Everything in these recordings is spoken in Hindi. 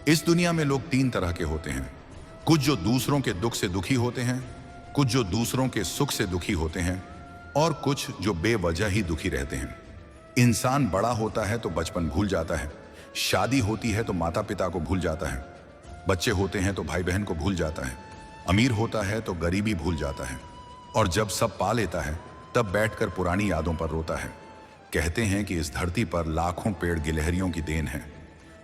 इस दुनिया में लोग तीन तरह के होते हैं। कुछ जो दूसरों के दुख से दुखी होते हैं, कुछ जो दूसरों के सुख से दुखी होते हैं, और कुछ जो बेवजह ही दुखी रहते हैं। इंसान बड़ा होता है तो बचपन भूल जाता है, शादी होती है तो माता पिता को भूल जाता है, बच्चे होते हैं तो भाई बहन को भूल जाता है, अमीर होता है तो गरीबी भूल जाता है, और जब सब पा लेता है तब बैठकर पुरानी यादों पर रोता है। कहते हैं कि इस धरती पर लाखों पेड़ गिलहरियों की देन है,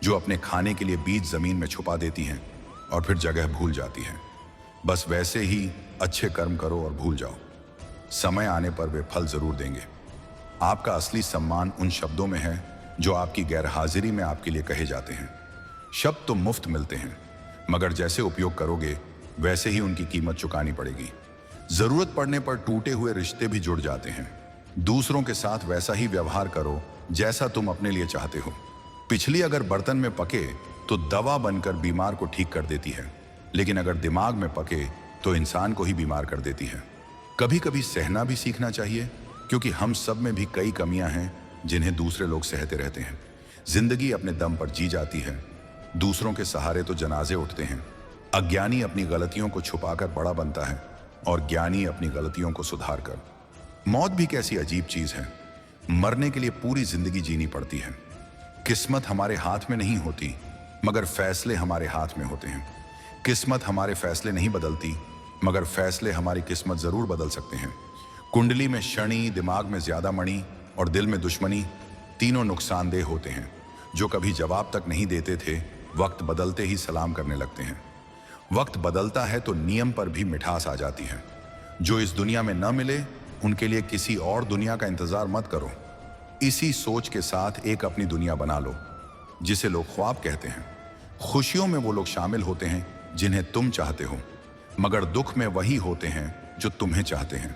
जो अपने खाने के लिए बीज जमीन में छुपा देती हैं और फिर जगह भूल जाती हैं। बस वैसे ही अच्छे कर्म करो और भूल जाओ, समय आने पर वे फल जरूर देंगे। आपका असली सम्मान उन शब्दों में है जो आपकी गैरहाजिरी में आपके लिए कहे जाते हैं। शब्द तो मुफ्त मिलते हैं, मगर जैसे उपयोग करोगे वैसे ही उनकी कीमत चुकानी पड़ेगी। जरूरत पड़ने पर टूटे हुए रिश्ते भी जुड़ जाते हैं। दूसरों के साथ वैसा ही व्यवहार करो जैसा तुम अपने लिए चाहते हो। पिछली अगर बर्तन में पके तो दवा बनकर बीमार को ठीक कर देती है, लेकिन अगर दिमाग में पके तो इंसान को ही बीमार कर देती है। कभी कभी सहना भी सीखना चाहिए, क्योंकि हम सब में भी कई कमियां हैं जिन्हें दूसरे लोग सहते रहते हैं। जिंदगी अपने दम पर जी जाती है, दूसरों के सहारे तो जनाजे उठते हैं। अज्ञानी अपनी गलतियों को छुपाकर बड़ा बनता है और ज्ञानी अपनी गलतियों को सुधार कर। मौत भी कैसी अजीब चीज है। मरने के लिए पूरी जिंदगी जीनी पड़ती है। किस्मत हमारे हाथ में नहीं होती, मगर फैसले हमारे हाथ में होते हैं। किस्मत हमारे फैसले नहीं बदलती, मगर फैसले हमारी किस्मत जरूर बदल सकते हैं। कुंडली में शनि, दिमाग में ज्यादा मणि और दिल में दुश्मनी, तीनों नुकसानदेह होते हैं। जो कभी जवाब तक नहीं देते थे, वक्त बदलते ही सलाम करने लगते हैं। वक्त बदलता है तो नियम पर भी मिठास आ जाती है। जो इस दुनिया में न मिले उनके लिए किसी और दुनिया का इंतजार मत करो। इसी सोच के साथ एक अपनी दुनिया बना लो, जिसे लोग ख्वाब कहते हैं। खुशियों में वो लोग शामिल होते हैं जिन्हें तुम चाहते हो, मगर दुख में वही होते हैं जो तुम्हें चाहते हैं।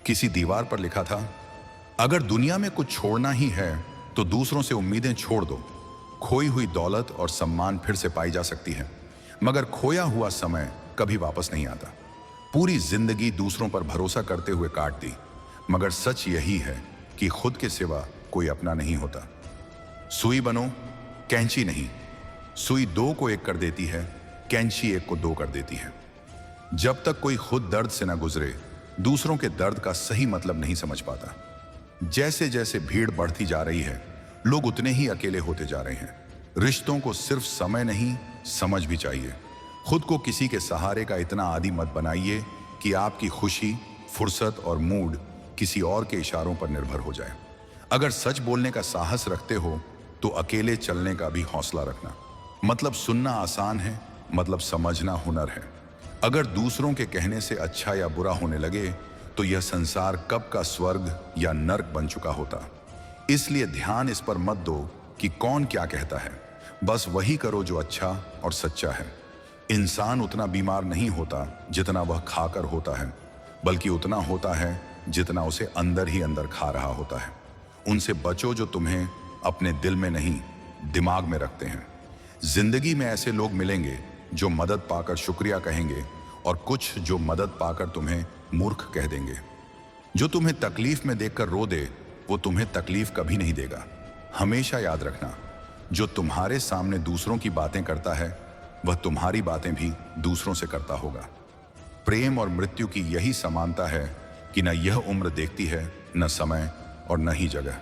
किसी दीवार पर लिखा था, अगर दुनिया में कुछ छोड़ना ही है तो दूसरों से उम्मीदें छोड़ दो। खोई हुई दौलत और सम्मान फिर से पाई जा सकती है, मगर खोया हुआ समय कभी वापस नहीं आता। पूरी जिंदगी दूसरों पर भरोसा करते हुए काट दी, मगर सच यही है कि खुद के सिवा कोई अपना नहीं होता। सुई बनो, कैंची नहीं। सुई दो को एक कर देती है, कैंची एक को दो कर देती है। जब तक कोई खुद दर्द से ना गुजरे, दूसरों के दर्द का सही मतलब नहीं समझ पाता। जैसे जैसे भीड़ बढ़ती जा रही है, लोग उतने ही अकेले होते जा रहे हैं। रिश्तों को सिर्फ समय नहीं, समझ भी चाहिए। खुद को किसी के सहारे का इतना आदी मत बनाइए कि आपकी खुशी, फुर्सत और मूड किसी और के इशारों पर निर्भर हो जाए। अगर सच बोलने का साहस रखते हो तो अकेले चलने का भी हौसला रखना। मतलब सुनना आसान है, मतलब समझना हुनर है। अगर दूसरों के कहने से अच्छा या बुरा होने लगे तो यह संसार कब का स्वर्ग या नर्क बन चुका होता। इसलिए ध्यान इस पर मत दो कि कौन क्या कहता है, बस वही करो जो अच्छा और सच्चा है। इंसान उतना बीमार नहीं होता जितना वह खाकर होता है, बल्कि उतना होता है जितना उसे अंदर ही अंदर खा रहा होता है। उनसे बचो जो तुम्हें अपने दिल में नहीं, दिमाग में रखते हैं। जिंदगी में ऐसे लोग मिलेंगे जो मदद पाकर शुक्रिया कहेंगे, और कुछ जो मदद पाकर तुम्हें मूर्ख कह देंगे। जो तुम्हें तकलीफ में देखकर रो दे, वो तुम्हें तकलीफ कभी नहीं देगा। हमेशा याद रखना, जो तुम्हारे सामने दूसरों की बातें करता है, वह तुम्हारी बातें भी दूसरों से करता होगा। प्रेम और मृत्यु की यही समानता है कि न यह उम्र देखती है, न समय और न ही जगह।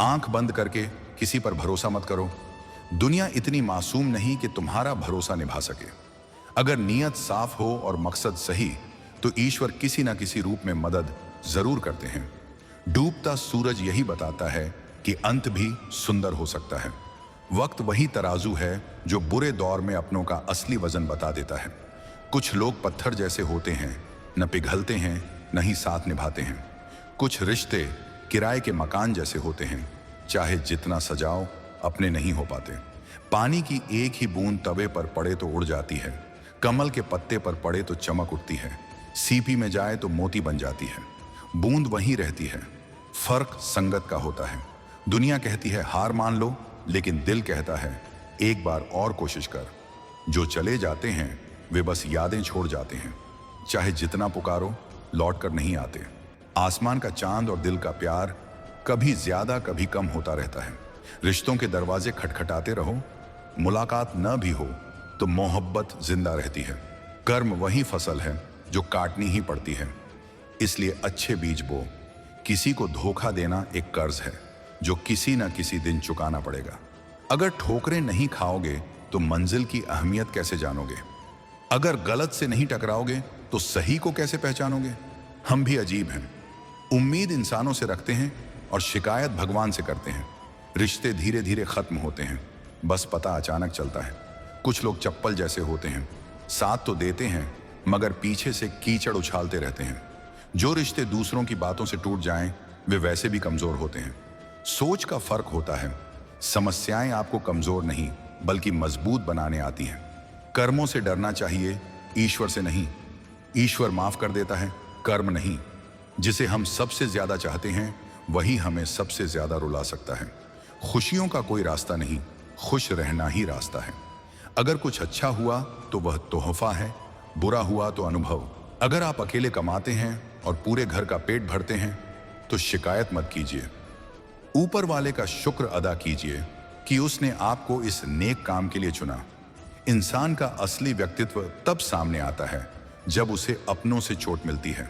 आंख बंद करके किसी पर भरोसा मत करो। दुनिया इतनी मासूम नहीं कि तुम्हारा भरोसा निभा सके। अगर नीयत साफ हो और मकसद सही, तो ईश्वर किसी न किसी रूप में मदद जरूर करते हैं। डूबता सूरज यही बताता है कि अंत भी सुंदर हो सकता है। वक्त वही तराजू है जो बुरे दौर में अपनों का असली वजन बता देता है। कुछ लोग पत्थर जैसे होते हैं, न पिघलते हैं न ही साथ निभाते हैं। कुछ रिश्ते किराए के मकान जैसे होते हैं, चाहे जितना सजाओ अपने नहीं हो पाते। पानी की एक ही बूंद तवे पर पड़े तो उड़ जाती है, कमल के पत्ते पर पड़े तो चमक उठती है, सीपी में जाए तो मोती बन जाती है। बूंद वहीं रहती है, फर्क संगत का होता है। दुनिया कहती है हार मान लो, लेकिन दिल कहता है एक बार और कोशिश कर। जो चले जाते हैं वे बस यादें छोड़ जाते हैं, चाहे जितना पुकारो लौट कर नहीं आते। आसमान का चांद और दिल का प्यार कभी ज्यादा कभी कम होता रहता है। रिश्तों के दरवाजे खटखटाते रहो, मुलाकात न भी हो तो मोहब्बत जिंदा रहती है। कर्म वही फसल है जो काटनी ही पड़ती है। इसलिए अच्छे बीज बो। किसी को धोखा देना एक कर्ज है जो किसी न किसी दिन चुकाना पड़ेगा। अगर ठोकरें नहीं खाओगे तो मंजिल की अहमियत कैसे जानोगे? अगर गलत से नहीं टकराओगे तो सही को कैसे पहचानोगे? हम भी अजीब हैं। उम्मीद इंसानों से रखते हैं और शिकायत भगवान से करते हैं। रिश्ते धीरे धीरे खत्म होते हैं, बस पता अचानक चलता है। कुछ लोग चप्पल जैसे होते हैं, साथ तो देते हैं मगर पीछे से कीचड़ उछालते रहते हैं। जो रिश्ते दूसरों की बातों से टूट जाएं, वे वैसे भी कमजोर होते हैं। सोच का फर्क होता है। समस्याएं आपको कमजोर नहीं बल्कि मजबूत बनाने आती हैं। कर्मों से डरना चाहिए, ईश्वर से नहीं। ईश्वर माफ कर देता है, कर्म नहीं। जिसे हम सबसे ज्यादा चाहते हैं वही हमें सबसे ज्यादा रुला सकता है। खुशियों का कोई रास्ता नहीं, खुश रहना ही रास्ता है। अगर कुछ अच्छा हुआ तो वह तोहफा है, बुरा हुआ तो अनुभव। अगर आप अकेले कमाते हैं और पूरे घर का पेट भरते हैं तो शिकायत मत कीजिए। ऊपर वाले का शुक्र अदा कीजिए कि उसने आपको इस नेक काम के लिए चुना। इंसान का असली व्यक्तित्व तब सामने आता है जब उसे अपनों से चोट मिलती है।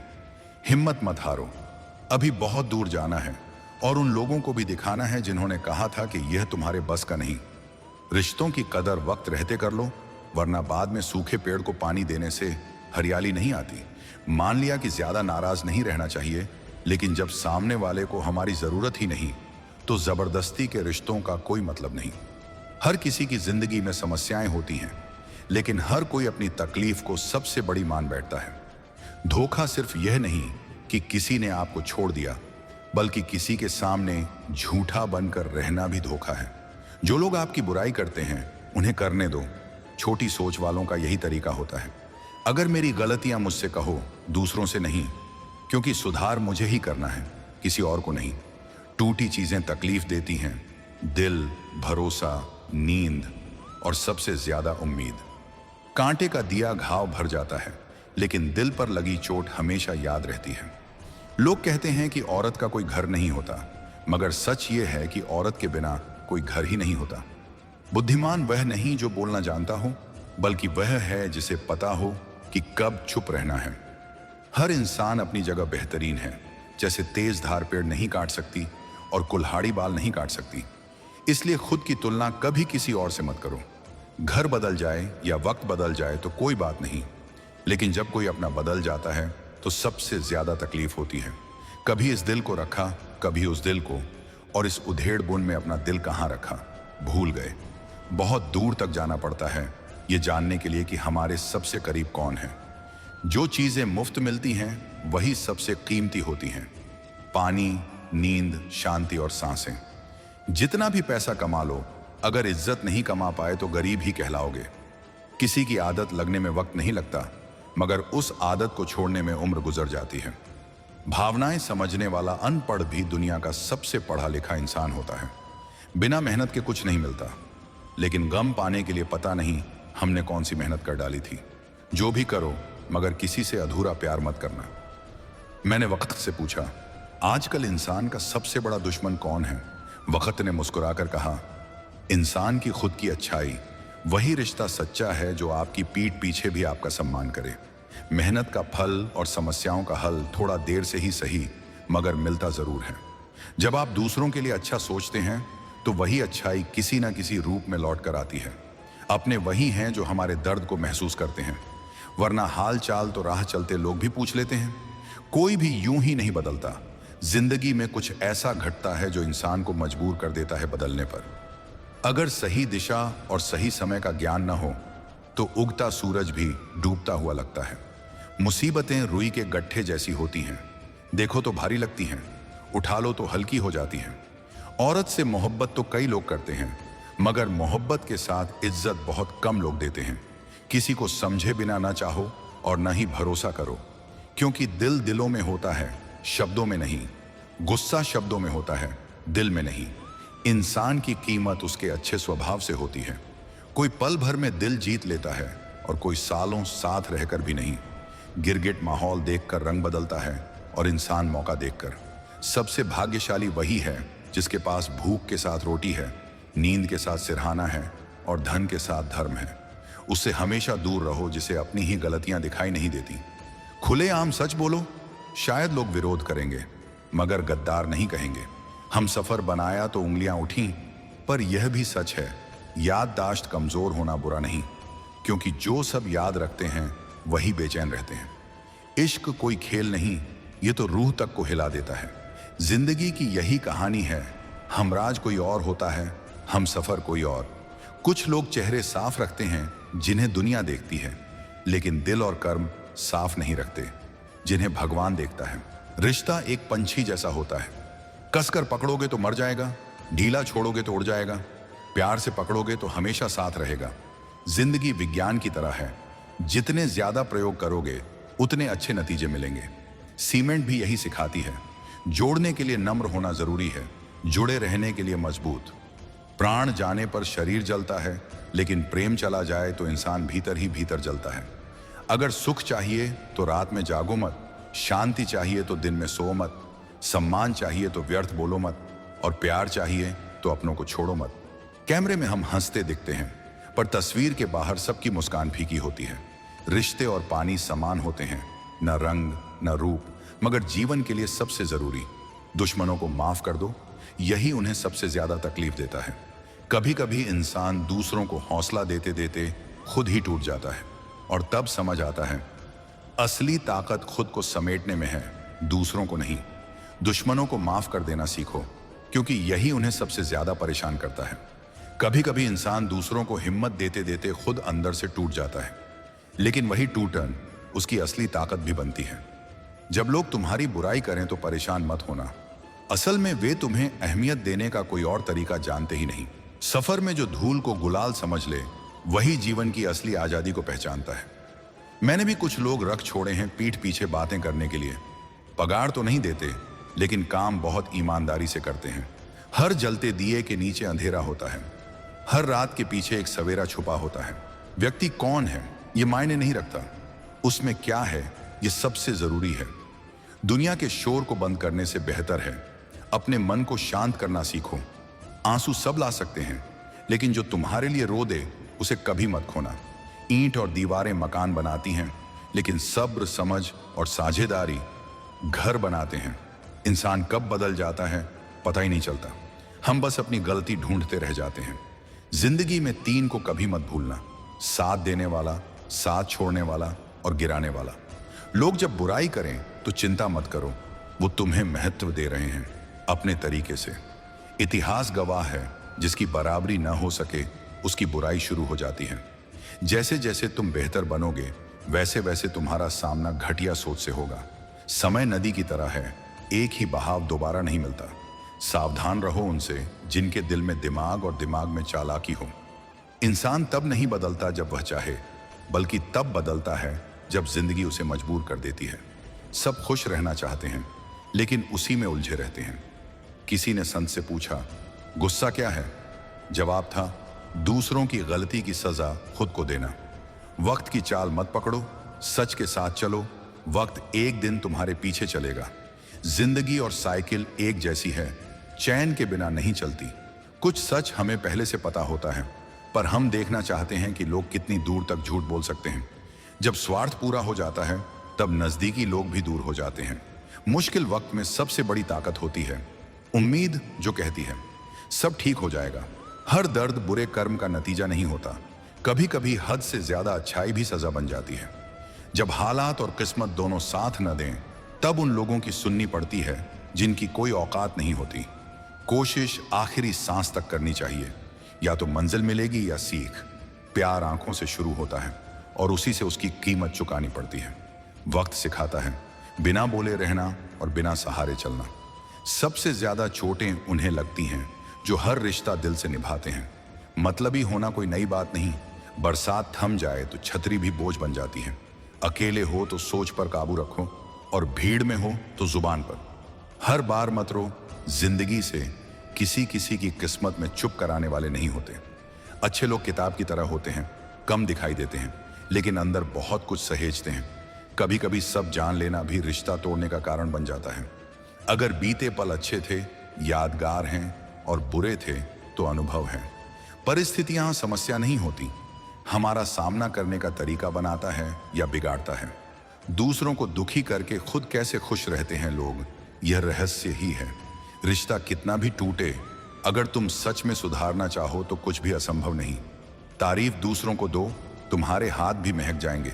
हिम्मत मत हारो, अभी बहुत दूर जाना है और उन लोगों को भी दिखाना है जिन्होंने कहा था कि यह तुम्हारे बस का नहीं। रिश्तों की कदर वक्त रहते कर लो, वरना बाद में सूखे पेड़ को पानी देने से हरियाली नहीं आती। मान लिया कि ज्यादा नाराज नहीं रहना चाहिए, लेकिन जब सामने वाले को हमारी जरूरत ही नहीं तो जबरदस्ती के रिश्तों का कोई मतलब नहीं। हर किसी की जिंदगी में समस्याएं होती हैं, लेकिन हर कोई अपनी तकलीफ को सबसे बड़ी मान बैठता है। धोखा सिर्फ यह नहीं कि किसी ने आपको छोड़ दिया, बल्कि किसी के सामने झूठा बनकर रहना भी धोखा है। जो लोग आपकी बुराई करते हैं उन्हें करने दो। छोटी सोच वालों का यही तरीका होता है। अगर मेरी गलतियां मुझसे कहो, दूसरों से नहीं, क्योंकि सुधार मुझे ही करना है, किसी और को नहीं। टूटी चीजें तकलीफ देती हैं, दिल, भरोसा, नींद और सबसे ज्यादा उम्मीद। कांटे का दिया घाव भर जाता है, लेकिन दिल पर लगी चोट हमेशा याद रहती है। लोग कहते हैं कि औरत का कोई घर नहीं होता, मगर सच ये है कि औरत के बिना कोई घर ही नहीं होता। बुद्धिमान वह नहीं जो बोलना जानता हो, बल्कि वह है जिसे पता हो कि कब चुप रहना है। हर इंसान अपनी जगह बेहतरीन है। जैसे तेज धार पेड़ नहीं काट सकती और कुल्हाड़ी बाल नहीं काट सकती, इसलिए खुद की तुलना कभी किसी और से मत करो। घर बदल जाए या वक्त बदल जाए तो कोई बात नहीं, लेकिन जब कोई अपना बदल जाता है तो सबसे ज्यादा तकलीफ होती है। कभी इस दिल को रखा, कभी उस दिल को, और इस उधेड़ बुन में अपना दिल कहाँ रखा, भूल गए। बहुत दूर तक जाना पड़ता है ये जानने के लिए कि हमारे सबसे करीब कौन है। जो चीजें मुफ्त मिलती हैं वही सबसे कीमती होती हैं। पानी, नींद, शांति और सांसें। जितना भी पैसा कमा लो, अगर इज्जत नहीं कमा पाए तो गरीब ही कहलाओगे। किसी की आदत लगने में वक्त नहीं लगता, मगर उस आदत को छोड़ने में उम्र गुजर जाती है। भावनाएं समझने वाला अनपढ़ भी दुनिया का सबसे पढ़ा लिखा इंसान होता है। बिना मेहनत के कुछ नहीं मिलता, लेकिन गम पाने के लिए पता नहीं हमने कौन सी मेहनत कर डाली थी। जो भी करो, मगर किसी से अधूरा प्यार मत करना। मैंने वक्त से पूछा, आजकल इंसान का सबसे बड़ा दुश्मन कौन है? वक्त ने मुस्कुराकर कहा, इंसान की खुद की अच्छाई। वही रिश्ता सच्चा है जो आपकी पीठ पीछे भी आपका सम्मान करे। मेहनत का फल और समस्याओं का हल थोड़ा देर से ही सही, मगर मिलता जरूर है। जब आप दूसरों के लिए अच्छा सोचते हैं तो वही अच्छाई किसी ना किसी रूप में लौट कर आती है। अपने वही हैं जो हमारे दर्द को महसूस करते हैं, वरना हाल चाल तो राह चलते लोग भी पूछ लेते हैं। कोई भी यूं ही नहीं बदलता। जिंदगी में कुछ ऐसा घटता है जो इंसान को मजबूर कर देता है बदलने पर। अगर सही दिशा और सही समय का ज्ञान न हो तो उगता सूरज भी डूबता हुआ लगता है। मुसीबतें रुई के गट्ठे जैसी होती हैं, देखो तो भारी लगती हैं, उठा लो तो हल्की हो जाती हैं। औरत से मोहब्बत तो कई लोग करते हैं, मगर मोहब्बत के साथ इज्जत बहुत कम लोग देते हैं। किसी को समझे बिना ना चाहो और ना ही भरोसा करो, क्योंकि दिल दिलों में होता है, शब्दों में नहीं। गुस्सा शब्दों में होता है, दिल में नहीं। इंसान की कीमत उसके अच्छे स्वभाव से होती है। कोई पल भर में दिल जीत लेता है और कोई सालों साथ रहकर भी नहीं। गिरगिट माहौल देखकर रंग बदलता है और इंसान मौका देखकर। सबसे भाग्यशाली वही है जिसके पास भूख के साथ रोटी है, नींद के साथ सिरहाना है और धन के साथ धर्म है। उससे हमेशा दूर रहो जिसे अपनी ही गलतियां दिखाई नहीं देती। खुलेआम सच बोलो, शायद लोग विरोध करेंगे मगर गद्दार नहीं कहेंगे। हम सफर बनाया तो उंगलियां उठी, पर यह भी सच है, याददाश्त कमजोर होना बुरा नहीं, क्योंकि जो सब याद रखते हैं वही बेचैन रहते हैं। इश्क कोई खेल नहीं, ये तो रूह तक को हिला देता है। जिंदगी की यही कहानी है, हमराज कोई और होता है, हम सफर कोई और। कुछ लोग चेहरे साफ रखते हैं जिन्हें दुनिया देखती है, लेकिन दिल और कर्म साफ नहीं रखते जिन्हें भगवान देखता है। रिश्ता एक पंछी जैसा होता है, कसकर पकड़ोगे तो मर जाएगा, ढीला छोड़ोगे तो उड़ जाएगा, प्यार से पकड़ोगे तो हमेशा साथ रहेगा। जिंदगी विज्ञान की तरह है, जितने ज्यादा प्रयोग करोगे उतने अच्छे नतीजे मिलेंगे। सीमेंट भी यही सिखाती है, जोड़ने के लिए नम्र होना जरूरी है, जुड़े रहने के लिए मजबूत। प्राण जाने पर शरीर जलता है, लेकिन प्रेम चला जाए तो इंसान भीतर ही भीतर जलता है। अगर सुख चाहिए तो रात में जागो मत, शांति चाहिए तो दिन में सो मत, सम्मान चाहिए तो व्यर्थ बोलो मत, और प्यार चाहिए तो अपनों को छोड़ो मत। कैमरे में हम हंसते दिखते हैं, पर तस्वीर के बाहर सबकी मुस्कान फीकी होती है। रिश्ते और पानी समान होते हैं, न रंग न रूप, मगर जीवन के लिए सबसे जरूरी। दुश्मनों को माफ कर दो, यही उन्हें सबसे ज्यादा तकलीफ देता है। कभी कभी इंसान दूसरों को हौसला देते देते खुद ही टूट जाता है, और तब समझ आता है असली ताकत खुद को समेटने में है, दूसरों को नहीं। दुश्मनों को माफ कर देना सीखो, क्योंकि यही उन्हें सबसे ज्यादा परेशान करता है। कभी कभी इंसान दूसरों को हिम्मत देते देते खुद अंदर से टूट जाता है, लेकिन वही टूटन उसकी असली ताकत भी बनती है। जब लोग तुम्हारी बुराई करें तो परेशान मत होना, असल में वे तुम्हें अहमियत देने का कोई और तरीका जानते ही नहीं। सफर में जो धूल को गुलाल समझ ले, वही जीवन की असली आजादी को पहचानता है। मैंने भी कुछ लोग रख छोड़े हैं पीठ पीछे बातें करने के लिए। पगार तो नहीं देते, लेकिन काम बहुत ईमानदारी से करते हैं। हर जलते दिए के नीचे अंधेरा होता है, हर रात के पीछे एक सवेरा छुपा होता है। व्यक्ति कौन है ये मायने नहीं रखता, उसमें क्या है ये सबसे जरूरी है। दुनिया के शोर को बंद करने से बेहतर है अपने मन को शांत करना सीखो। आंसू सब ला सकते हैं, लेकिन जो तुम्हारे लिए रो दे उसे कभी मत खोना। ईंट और दीवारें मकान बनाती हैं, लेकिन सब्र, समझ और साझेदारी घर बनाते हैं। इंसान कब बदल जाता है पता ही नहीं चलता, हम बस अपनी गलती ढूंढते रह जाते हैं। जिंदगी में 3 को कभी मत भूलना, साथ देने वाला, साथ छोड़ने वाला और गिराने वाला। लोग जब बुराई करें तो चिंता मत करो, वो तुम्हें महत्व दे रहे हैं अपने तरीके से। इतिहास गवाह है, जिसकी बराबरी न हो सके उसकी बुराई शुरू हो जाती है। जैसे जैसे तुम बेहतर बनोगे, वैसे वैसे तुम्हारा सामना घटिया सोच से होगा। समय नदी की तरह है, एक ही बहाव दोबारा नहीं मिलता। सावधान रहो उनसे जिनके दिल में दिमाग और दिमाग में चालाकी हो। इंसान तब नहीं बदलता जब वह चाहे, बल्कि तब बदलता है जब जिंदगी उसे मजबूर कर देती है। सब खुश रहना चाहते हैं, लेकिन उसी में उलझे रहते हैं। किसी ने संत से पूछा, गुस्सा क्या है? जवाब था, दूसरों की गलती की सजा खुद को देना। वक्त की चाल मत पकड़ो, सच के साथ चलो, वक्त एक दिन तुम्हारे पीछे चलेगा। जिंदगी और साइकिल एक जैसी है, चैन के बिना नहीं चलती। कुछ सच हमें पहले से पता होता है, पर हम देखना चाहते हैं कि लोग कितनी दूर तक झूठ बोल सकते हैं। जब स्वार्थ पूरा हो जाता है, तब नजदीकी लोग भी दूर हो जाते हैं। मुश्किल वक्त में सबसे बड़ी ताकत होती है उम्मीद, जो कहती है सब ठीक हो जाएगा। हर दर्द बुरे कर्म का नतीजा नहीं होता, कभी कभी हद से ज्यादा अच्छाई भी सजा बन जाती है। जब हालात और किस्मत दोनों साथ न दें, तब उन लोगों की सुननी पड़ती है जिनकी कोई औकात नहीं होती। कोशिश आखिरी सांस तक करनी चाहिए, या तो मंजिल मिलेगी या सीख। प्यार आंखों से शुरू होता है और उसी से उसकी कीमत चुकानी पड़ती है। वक्त सिखाता है बिना बोले रहना और बिना सहारे चलना। सबसे ज्यादा चोटें उन्हें लगती हैं जो हर रिश्ता दिल से निभाते हैं। मतलबी होना कोई नई बात नहीं, बरसात थम जाए तो छतरी भी बोझ बन जाती है। अकेले हो तो सोच पर काबू रखो, और भीड़ में हो तो जुबान पर। हर बार मत रो, जिंदगी से किसी किसी की किस्मत में चुप कराने वाले नहीं होते। अच्छे लोग किताब की तरह होते हैं, कम दिखाई देते हैं, लेकिन अंदर बहुत कुछ सहेजते हैं। कभी कभी सब जान लेना भी रिश्ता तोड़ने का कारण बन जाता है। अगर बीते पल अच्छे थे, यादगार हैं, और बुरे थे तो अनुभव है। परिस्थितियां समस्या नहीं होती, हमारा सामना करने का तरीका बनाता है या बिगाड़ता है। दूसरों को दुखी करके खुद कैसे खुश रहते हैं लोग, यह रहस्य ही है। रिश्ता कितना भी टूटे, अगर तुम सच में सुधारना चाहो तो कुछ भी असंभव नहीं। तारीफ दूसरों को दो, तुम्हारे हाथ भी महक जाएंगे।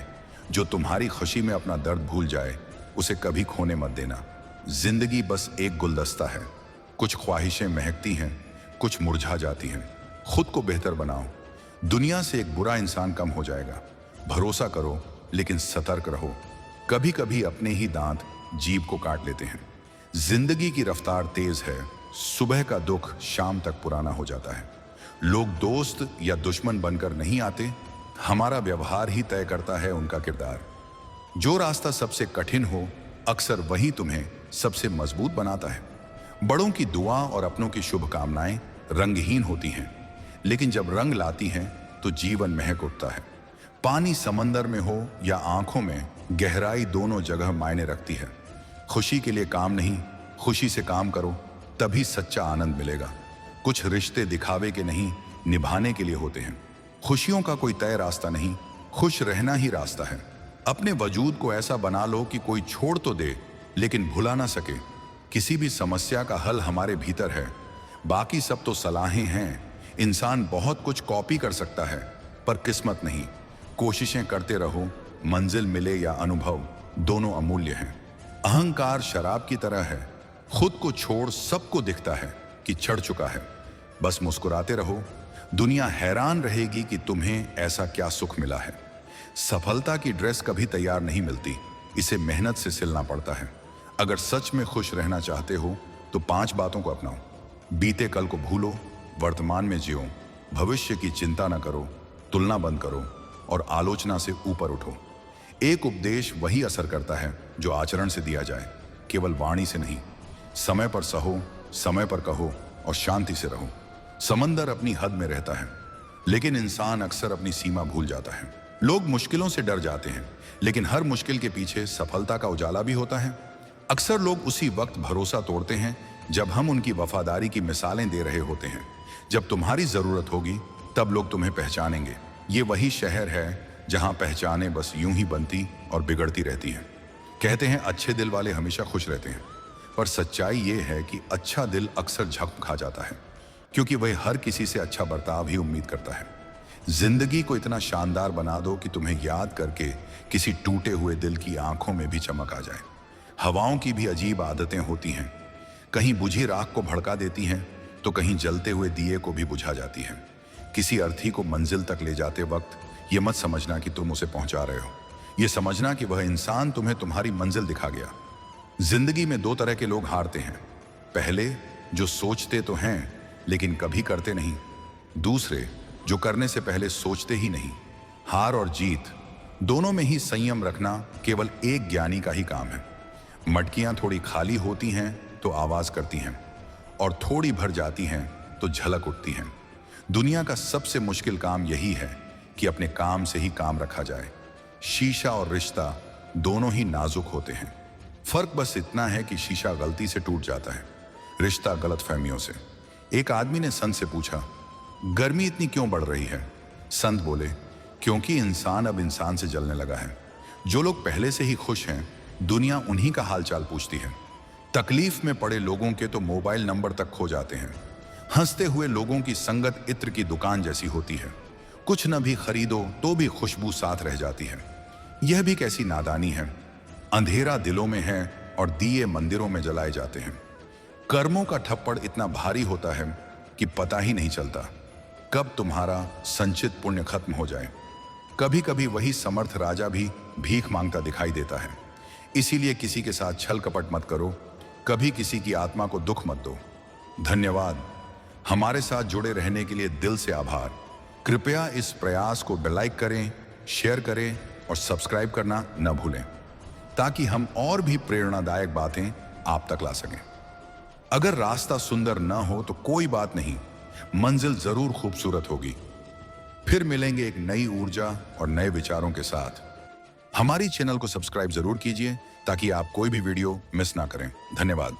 जो तुम्हारी खुशी में अपना दर्द भूल जाए, उसे कभी खोने मत देना। जिंदगी बस एक गुलदस्ता है, कुछ ख्वाहिशें महकती हैं, कुछ मुरझा जाती हैं। खुद को बेहतर बनाओ, दुनिया से एक बुरा इंसान कम हो जाएगा। भरोसा करो लेकिन सतर्क रहो, कभी कभी अपने ही दांत जीभ को काट लेते हैं। जिंदगी की रफ्तार तेज है, सुबह का दुख शाम तक पुराना हो जाता है। लोग दोस्त या दुश्मन बनकर नहीं आते, हमारा व्यवहार ही तय करता है उनका किरदार। जो रास्ता सबसे कठिन हो, अक्सर वही तुम्हें सबसे मजबूत बनाता है। बड़ों की दुआ और अपनों की शुभकामनाएं रंगहीन होती हैं, लेकिन जब रंग लाती हैं तो जीवन महक उठता है। पानी समंदर में हो या आंखों में, गहराई दोनों जगह मायने रखती है। खुशी के लिए काम नहीं, खुशी से काम करो, तभी सच्चा आनंद मिलेगा। कुछ रिश्ते दिखावे के नहीं, निभाने के लिए होते हैं। खुशियों का कोई तय रास्ता नहीं, खुश रहना ही रास्ता है। अपने वजूद को ऐसा बना लो कि कोई छोड़ तो दे लेकिन भुला ना सके। किसी भी समस्या का हल हमारे भीतर है, बाकी सब तो सलाहें हैं। इंसान बहुत कुछ कॉपी कर सकता है पर किस्मत नहीं। कोशिशें करते रहो, मंजिल मिले या अनुभव, दोनों अमूल्य हैं। अहंकार शराब की तरह है, खुद को छोड़ सबको दिखता है कि चढ़ चुका है। बस मुस्कुराते रहो, दुनिया हैरान रहेगी कि तुम्हें ऐसा क्या सुख मिला है। सफलता की ड्रेस कभी तैयार नहीं मिलती, इसे मेहनत से सिलना पड़ता है। अगर सच में खुश रहना चाहते हो तो 5 बातों को अपनाओ। बीते कल को भूलो, वर्तमान में जियो, भविष्य की चिंता न करो, तुलना बंद करो और आलोचना से ऊपर उठो। एक उपदेश वही असर करता है जो आचरण से दिया जाए, केवल वाणी से नहीं। समय पर सहो, समय पर कहो और शांति से रहो। समंदर अपनी हद में रहता है, लेकिन इंसान अक्सर अपनी सीमा भूल जाता है। लोग मुश्किलों से डर जाते हैं, लेकिन हर मुश्किल के पीछे सफलता का उजाला भी होता है। अक्सर लोग उसी वक्त भरोसा तोड़ते हैं जब हम उनकी वफादारी की मिसालें दे रहे होते हैं। जब तुम्हारी जरूरत होगी तब लोग तुम्हें पहचानेंगे। ये वही शहर है जहां पहचानें बस यूं ही बनती और बिगड़ती रहती हैं। कहते हैं अच्छे दिल वाले हमेशा खुश रहते हैं, पर सच्चाई ये है कि अच्छा दिल अक्सर जख्म खा जाता है, क्योंकि वह हर किसी से अच्छा बर्ताव ही उम्मीद करता है। जिंदगी को इतना शानदार बना दो कि तुम्हें याद करके किसी टूटे हुए दिल की आंखों में भी चमक आ जाए। हवाओं की भी अजीब आदतें होती हैं, कहीं बुझी राख को भड़का देती हैं तो कहीं जलते हुए दिए को भी बुझा जाती हैं। किसी अर्थी को मंजिल तक ले जाते वक्त ये मत समझना कि तुम उसे पहुंचा रहे हो, ये समझना कि वह इंसान तुम्हें तुम्हारी मंजिल दिखा गया। जिंदगी में 2 तरह के लोग हारते हैं। पहले जो सोचते तो हैं लेकिन कभी करते नहीं, दूसरे जो करने से पहले सोचते ही नहीं। हार और जीत दोनों में ही संयम रखना केवल एक ज्ञानी का ही काम है। मटकियां थोड़ी खाली होती हैं तो आवाज करती हैं, और थोड़ी भर जाती हैं तो झलक उठती हैं। दुनिया का सबसे मुश्किल काम यही है कि अपने काम से ही काम रखा जाए। शीशा और रिश्ता दोनों ही नाजुक होते हैं, फर्क बस इतना है कि शीशा गलती से टूट जाता है, रिश्ता गलतफहमियों से। एक आदमी ने संत से पूछा, गर्मी इतनी क्यों बढ़ रही है? संत बोले, क्योंकि इंसान अब इंसान से जलने लगा है। जो लोग पहले से ही खुश हैं, दुनिया उन्हीं का हालचाल पूछती है। तकलीफ में पड़े लोगों के तो मोबाइल नंबर तक खो जाते हैं। हंसते हुए लोगों की संगत इत्र की दुकान जैसी होती है। कुछ न भी खरीदो तो भी खुशबू साथ रह जाती है। यह भी कैसी नादानी है। अंधेरा दिलों में है और दिए मंदिरों में जलाए जाते हैं। कर्मों का ठप्पड़ इतना भारी होता है कि पता ही नहीं चलता कब तुम्हारा संचित पुण्य खत्म हो जाए। कभी कभी वही समर्थ राजा भी भीख मांगता दिखाई देता है। इसीलिए किसी के साथ छल कपट मत करो, कभी किसी की आत्मा को दुख मत दो। धन्यवाद। हमारे साथ जुड़े रहने के लिए दिल से आभार। कृपया इस प्रयास को लाइक करें, शेयर करें और सब्सक्राइब करना न भूलें, ताकि हम और भी प्रेरणादायक बातें आप तक ला सकें। अगर रास्ता सुंदर न हो तो कोई बात नहीं, मंजिल जरूर खूबसूरत होगी। फिर मिलेंगे एक नई ऊर्जा और नए विचारों के साथ। हमारी चैनल को सब्सक्राइब जरूर कीजिए ताकि आप कोई भी वीडियो मिस ना करें। धन्यवाद।